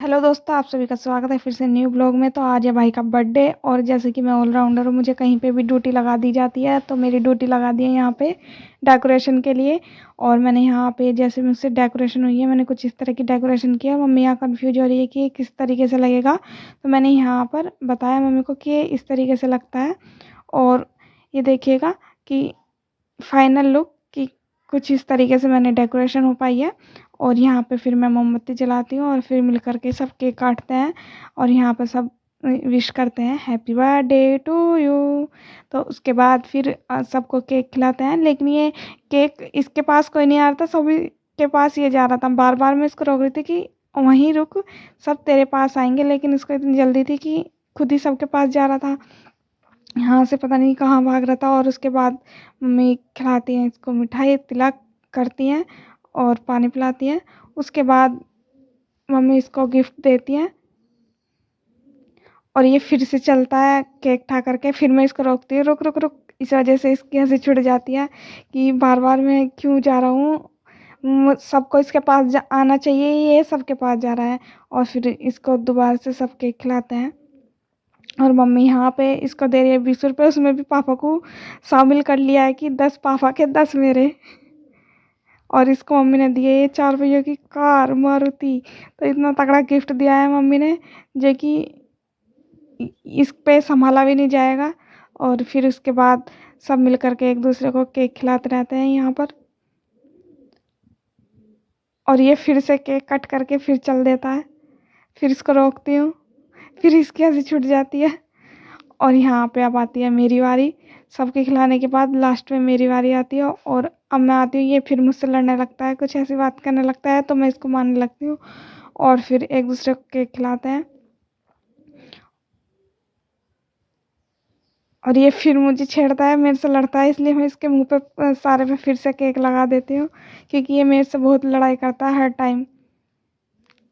Hello दोस्तों, आप सभी का स्वागत है फिर से न्यू ब्लॉग में। तो आज है भाई का बर्थडे और जैसे कि मैं ऑलराउंडर हूँ, मुझे कहीं पे भी ड्यूटी लगा दी जाती है। तो मेरी ड्यूटी लगा दी है यहाँ पे डेकोरेशन के लिए। और मैंने यहाँ पे जैसे मुझसे डेकोरेशन हुई है, मैंने कुछ इस तरह की डेकोरेशन किया। मम्मी यहाँ कन्फ्यूज हो रही है कि ये किस तरीके से लगेगा। तो मैंने यहाँ पर बताया मम्मी को कि ये इस तरीके से लगता है। और ये देखिएगा कि फाइनल लुक कि कुछ इस तरीके से मैंने डेकोरेशन हो पाई है। और यहाँ पे फिर मैं मोमबत्ती जलाती हूँ और फिर मिल करके सब केक काटते हैं। और यहाँ पे सब विश करते हैं हैप्पी बर्थडे टू यू। तो उसके बाद फिर सबको केक खिलाते हैं। लेकिन ये केक इसके पास कोई नहीं आ रहा था, सभी के पास ये जा रहा था। बार बार मैं इसको रोक रही थी कि वहीं रुक, सब तेरे पास आएंगे। लेकिन इसको इतनी जल्दी थी कि खुद ही सबके पास जा रहा था, यहाँ से पता नहीं कहाँ भाग रहा था। और उसके बाद मम्मी खिलाती हैं इसको मिठाई, तिलक करती हैं और पानी पिलाती हैं। उसके बाद मम्मी इसको गिफ्ट देती हैं और ये फिर से चलता है केक खा करके। फिर मैं इसको रोकती हूँ, रुक रुक रुक। इस वजह से इसकी हंसी छूट जाती है कि बार बार मैं क्यों जा रहा हूँ, सबको इसके पास आना चाहिए, ये सबके पास जा रहा है। और फिर इसको दोबारा से सब केक खिलाते हैं। और मम्मी यहाँ पे इसको दे रही है 20 रुपये। उसमें भी पापा को शामिल कर लिया है कि 10 पापा के 10 मेरे। और इसको मम्मी ने दिए ये 4 पहियों की कार मारुति। तो इतना तगड़ा गिफ्ट दिया है मम्मी ने जो कि इस पे संभाला भी नहीं जाएगा। और फिर उसके बाद सब मिल करके एक दूसरे को केक खिलाते रहते हैं यहाँ पर। और ये फिर से केक कट करके फिर चल देता है। फिर इसको रोकती हूँ, फिर इसकी हंसी छूट जाती है। और यहाँ पे अब आती है मेरी बारी। सबके खिलाने के बाद लास्ट में मेरी बारी आती है और अब मैं आती हूँ। ये फिर मुझसे लड़ने लगता है, कुछ ऐसी बात करने लगता है, तो मैं इसको मानने लगती हूँ। और फिर एक दूसरे को केक खिलाते हैं। और ये फिर मुझे छेड़ता है, मेरे से लड़ता है, इसलिए मैं इसके मुंह पे सारे पे फिर से केक लगा देती हूँ, क्योंकि ये मेरे से बहुत लड़ाई करता है हर टाइम।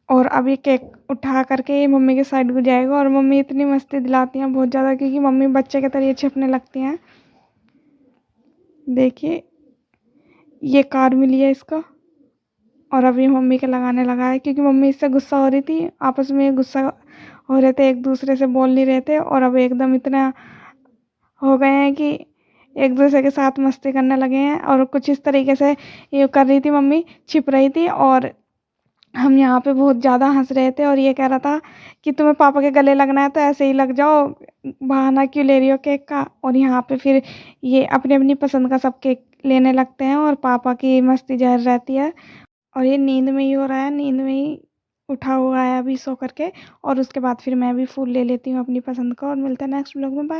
और अब ये केक उठा करके ये मम्मी के साइड को जाएगा। और मम्मी इतनी मस्ती दिलाती हैं बहुत ज़्यादा, क्योंकि मम्मी बच्चे के तरह छिपने लगती हैं। देखिए ये कार मिली है इसको। और अभी मम्मी के लगाने लगा है, क्योंकि मम्मी इससे गुस्सा हो रही थी। आपस में गुस्सा हो रहे थे, एक दूसरे से बोल नहीं रहे थे। और अब एकदम इतना हो गए हैं कि एक दूसरे के साथ मस्ती करने लगे हैं। और कुछ इस तरीके से ये कर रही थी मम्मी, छिप रही थी। और हम यहाँ पे बहुत ज़्यादा हंस रहे थे। और ये कह रहा था कि तुम्हें पापा के गले लगना है तो ऐसे ही लग जाओ, बहाना क्यों ले रही हो केक का। और यहाँ पे फिर ये अपनी अपनी पसंद का सब केक लेने लगते हैं और पापा की मस्ती जारी रहती है। और ये नींद में ही हो रहा है, नींद में ही उठा हुआ है अभी सो करके। और उसके बाद फिर मैं भी फूल ले लेती हूँ अपनी पसंद का। और मिलता है नेक्स्ट ब्लॉग में। बाय।